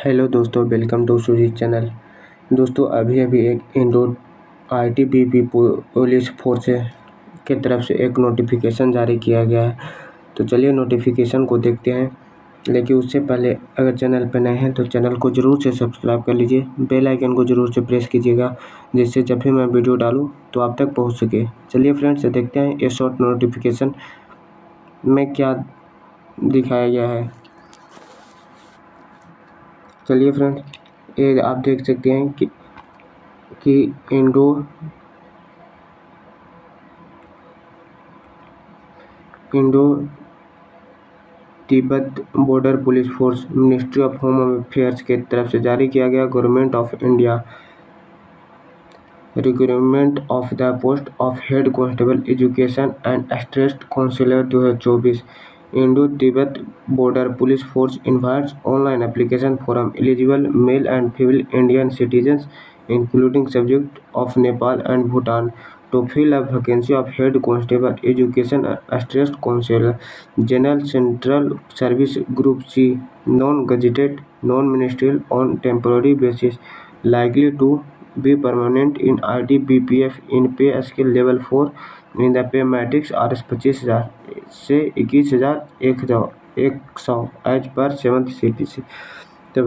Hello दोस्तों, welcome to Sujit channel. दोस्तों अभी एक इंडोर आईटीबीपी पुलिस फोर्स के तरफ से एक नोटिफिकेशन जारी किया गया है। तो चलिए नोटिफिकेशन को देखते हैं। लेकिन उससे पहले अगर चैनल पर नए हैं तो चैनल को ज़रूर से सब्सक्राइब कर लीजिए, बेल आइकन को ज़रूर से प्रेस कीजिएगा, जिससे जब भी मैं वीडियो डालूँ तो आप तक पहुँच सके। चलिए फ्रेंड्स देखते हैं ये शॉर्ट नोटिफिकेशन में क्या दिखाया गया है। चलिए फ्रेंड्स, ये आप देख सकते हैं कि Indo Tibet border police force ministry of home affairs के तरफ से जारी किया गया government of India recruitment of the post of head constable education and state councillor 2024। Indo Tibet border police force invites online application form eligible male and female Indian citizens including subject of Nepal and Bhutan to fill a vacancy of head constable education state councillor general central service group C non-gazetted non-ministerial on temporary basis likely to be permanent in ITBPF in pay scale level 4 in the pay matrix RS 25,000 से 21,100 as per 7th CPC। तो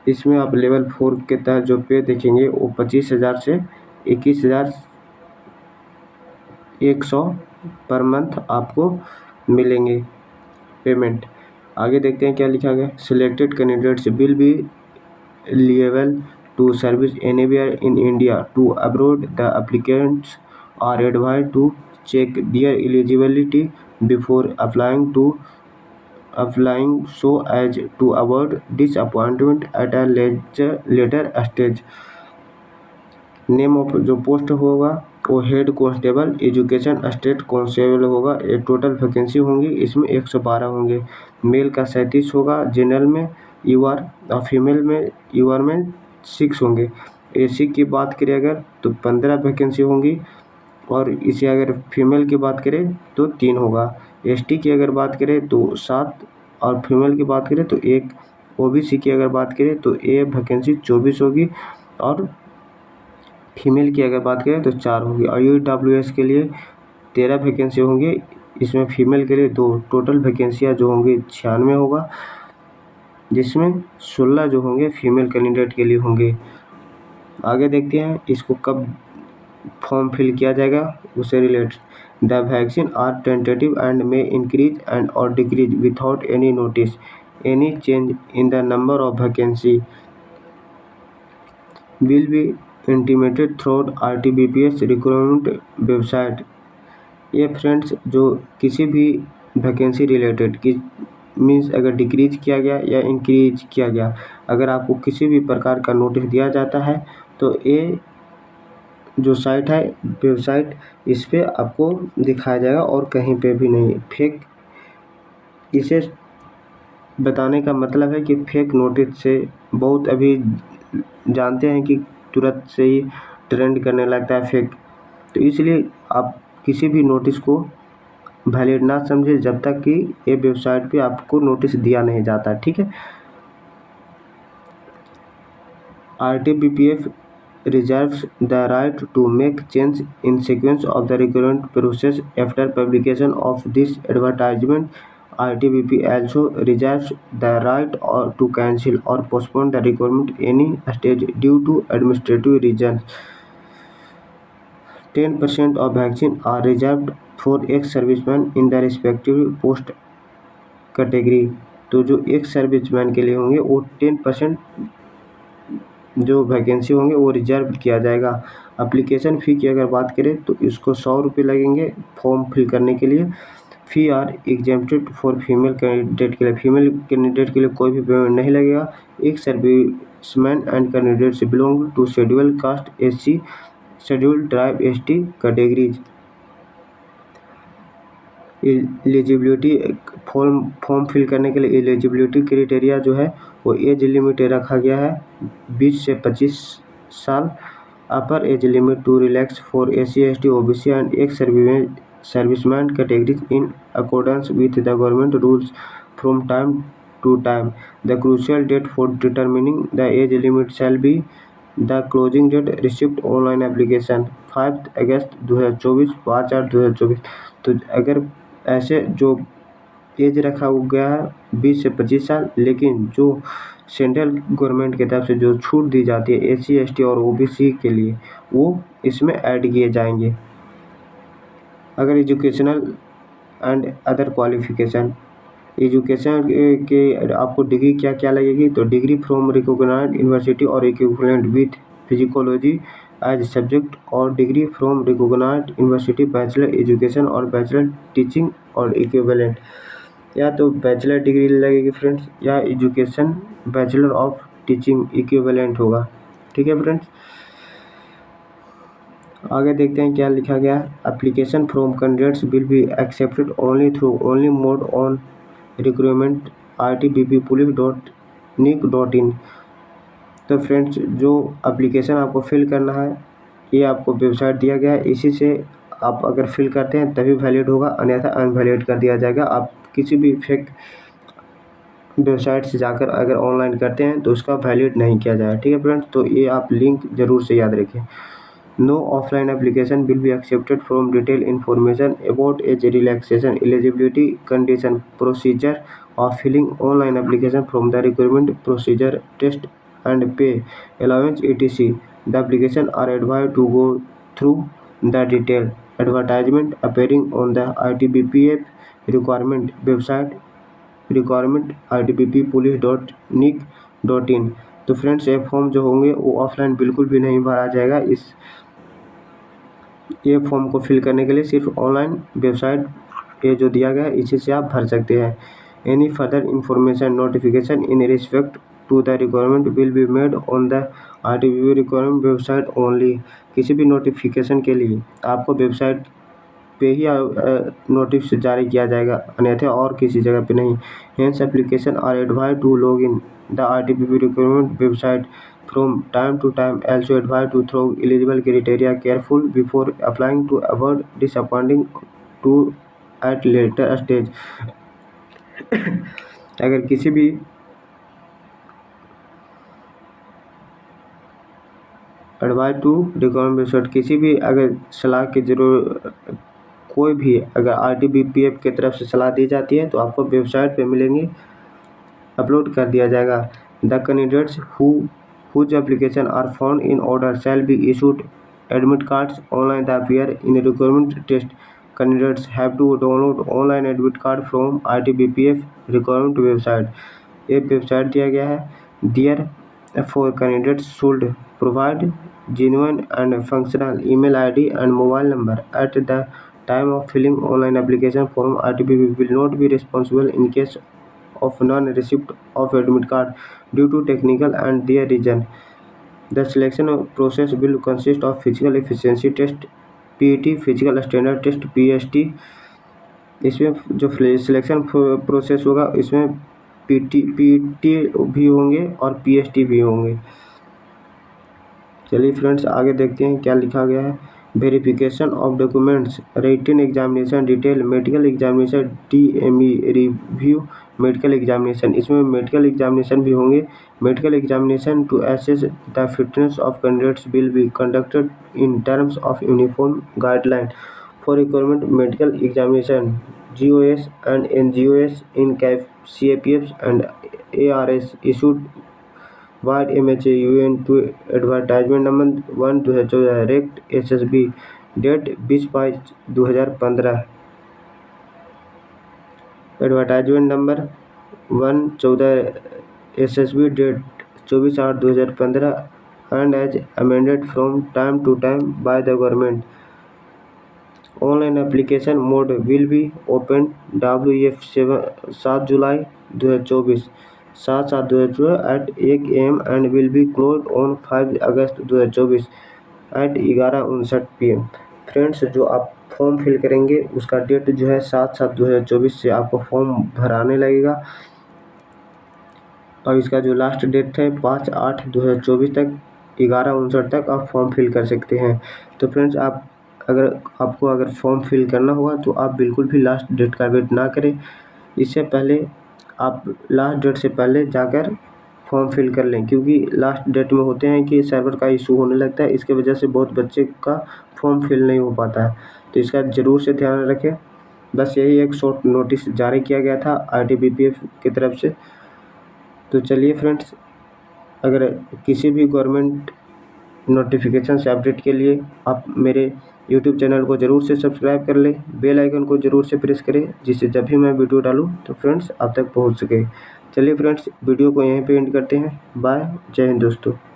इसमें आप level 4 के तहत जो पे देखेंगे वो 25,000 से 21,100 पर मंथ आपको मिलेंगे पेमेंट। आगे देखते हैं क्या लिखा गया। Selected candidates will B liable to service anywhere in India to abroad. The applicants are advised to check their eligibility before applying so as to avoid disappointment at a later stage। Name of जो post होगा वो head constable education state constable होगा। ये total vacancy होंगी, इसमें 112 होंगे। Mail का 37 होगा, जनरल में यूआर और फीमेल में यूआर में 6 होंगे। एसी की बात करें अगर तो 15 वैकेंसी होंगी, और इसे अगर फीमेल की बात करें तो 3 होगा। एसटी की अगर बात करें तो 7, और फीमेल की बात करें तो 1। ओबीसी की अगर बात करें तो ये वैकेंसी 24 होगी, और फीमेल की अगर बात करें तो 4 होगी। और ईडब्ल्यूएस के लिए 13 वैकेंसी होंगी, इसमें फीमेल के लिए 2। टोटल वैकेंसियाँ जो होंगी 96 होगा, जिसमें 16 जो होंगे फीमेल कैंडिडेट के लिए होंगे। आगे देखते हैं इसको कब फॉर्म फिल किया जाएगा उससे रिलेटेड। द वैक्सीन are tentative and may increase and और decrease without any notice any change in the number of vacancy will be intimated through ITBPS recruitment website. ये फ्रेंड्स जो किसी भी वैकेंसी रिलेटेड की मीन्स अगर डिक्रीज किया गया या इंक्रीज किया गया, अगर आपको किसी भी प्रकार का नोटिस दिया जाता है तो ये जो साइट है वेबसाइट, इस पे आपको दिखाया जाएगा और कहीं पे भी नहीं। फेक, इसे बताने का मतलब है कि फेक नोटिस से बहुत अभी जानते हैं कि तुरंत से ही ट्रेंड करने लगता है फेक। तो इसलिए आप किसी भी नोटिस को वैलिड ना समझे जब तक कि ये वेबसाइट पे आपको नोटिस दिया नहीं जाता, ठीक है। ITBPF reserves the right to make change in sequence of the recruitment process after publication of this advertisement. ITBP also reserves the right to cancel or postpone the recruitment any stage due to administrative reasons. 10% of vaccine are reserved for ex-servicemen in the respective post category। तो जो ex serviceman के लिए होंगे वो 10% जो vacancy होंगे वो reserve किया जाएगा। एप्लीकेशन फ़ी की अगर बात करें तो इसको 100 रुपये लगेंगे फॉर्म फिल करने के लिए। Fee are exempted for female candidate के लिए, फीमेल कैंडिडेट के लिए कोई भी पेमेंट नहीं लगेगा। Ex serviceman and candidates belong to schedule caste SC, schedule tribe ST categories. Eligibility form fill करने के लिए एलिजिबिलिटी क्राइटेरिया जो है वो एज लिमिट रखा गया है 20 से 25 साल। Upper age limit to relax for SC ST OBC and ex serviceman categories in accordance with the government rules from time to time. The crucial date for determining the age limit shall be the closing date received online application 5 अगस्त 2024 5/8/2024। तो अगर ऐसे जो as रखा गया है 20 से 25 साल, लेकिन जो सेंट्रल गवर्नमेंट की तरफ से जो छूट दी जाती है SC ST और OBC के लिए, वो इसमें ऐड किए जाएंगे। अगर educational and other qualification, education के आपको डिग्री क्या क्या लगेगी, तो डिग्री फ्रॉम रिकॉग्नाइज्ड यूनिवर्सिटी और equivalent with physiology as subject, और degree from recognised university bachelor education और बैचलर टीचिंग और इक्विवेलेंट। या तो बैचलर डिग्री लगेगी फ्रेंड्स, या education bachelor of teaching equivalent होगा। ठीक है फ्रेंड्स, आगे देखते हैं क्या लिखा गया है। Application from candidates will be accepted only mode on recruitment itbppolice.nic.in। तो फ्रेंड्स, जो एप्लीकेशन आपको फिल करना है, ये आपको वेबसाइट दिया गया है, इसी से आप अगर फिल करते हैं तभी वैलिड होगा, अन्यथा अनवैलिड कर दिया जाएगा। आप किसी भी फेक वेबसाइट से जाकर अगर ऑनलाइन करते हैं तो उसका वैलिड नहीं किया जाएगा। ठीक है फ्रेंड्स, तो ये आप लिंक ज़रूर से याद रखें। No offline application will be accepted from detailed information about age relaxation, eligibility, condition, procedure of filling online application from the requirement procedure, test and pay, allowance etc. The application are advised to go through the detailed advertisement appearing on the ITBPF requirement website, requirement itbppolice.nic.in। तो friends, ये form जो होंगे वो offline बिल्कुल भी नहीं भरा जाएगा। ये फॉर्म को फिल करने के लिए सिर्फ ऑनलाइन वेबसाइट ये जो दिया गया है इसी से आप भर सकते हैं। Any further information notification in respect to the requirement will be made on the ITBP requirement website only. किसी भी नोटिफिकेशन के लिए आपको वेबसाइट पे ही नोटिस जारी किया जाएगा, अन्यथा और किसी जगह पे नहीं। Hence application are advised to log in the ITBP requirement website from time to time, also advised to through eligible criteria careful before applying to avoid disappointing to at later stage। अगर किसी भी advise to recommend website, किसी भी अगर सलाह की जरूरत, कोई भी अगर ITBPF की तरफ से सलाह दी जाती है तो आपको वेबसाइट पे मिलेंगे, अपलोड कर दिया जाएगा। The candidates whose application are found in order shall be issued admit cards online that appear in requirement test। Candidates have to download online admit card from ITBPF requirement website। ये website दिया गया है। Therefore candidates should provide genuine and functional email ID and mobile number at the time of filling online application form। ITBP will not be responsible in case of non-receipt of admit card due to technical and their reason। The selection process will consist of physical efficiency test PET, physical standard test PST। इसमें जो selection process होगा इसमें PET भी होंगे और PST भी होंगे। चलिए फ्रेंड्स, आगे देखते हैं क्या लिखा गया है। Verification of documents, written examination detail, medical examination, DME review, medical examination, इसमें मेडिकल एग्जामिनेशन भी होंगे। Medical examination to assess the fitness of candidates will be conducted in terms of uniform guideline for requirement medical examination GOS and NGOS in CAPFs and ARS issued by MHA-UN to advertisement number 1/2014 रेक्ट SSB date 20/22/2015। Advertisement number 1/14 SSB date 24/8/2015 and as amended from time to time by the government. Online application mode will be open WF 7 July 2024 7/7/2024 at 1 AM and will be closed on 5 August 2024 at 11:59 PM। Friends, जो आप form fill करेंगे उसका date जो है 7/7/2024 से आपको form भराने लगेगा, और इसका जो लास्ट डेट है 5/8/2024 तक 11:59 तक आप फॉर्म फिल कर सकते हैं। तो फ्रेंड्स, आपको अगर फॉर्म फिल करना होगा तो आप बिल्कुल भी लास्ट डेट का वेट ना करें। इससे पहले आप लास्ट डेट से पहले जाकर फॉर्म फिल कर लें, क्योंकि लास्ट डेट में होते हैं कि सर्वर का इशू होने लगता है, इसके वजह से बहुत बच्चे का फॉर्म फिल नहीं हो पाता है, तो इसका ज़रूर से ध्यान रखें। बस यही एक शॉर्ट नोटिस जारी किया गया था ITBPF की तरफ से। तो चलिए फ्रेंड्स, अगर किसी भी गवर्नमेंट नोटिफिकेशन से अपडेट के लिए आप मेरे YouTube चैनल को ज़रूर से सब्सक्राइब कर लें, बेल आइकन को ज़रूर से प्रेस करें, जिससे जब भी मैं वीडियो डालूँ तो फ्रेंड्स आप तक पहुंच सके। चलिए फ्रेंड्स, वीडियो को यहीं पे एंड करते हैं। बाय, जय हिंद दोस्तों।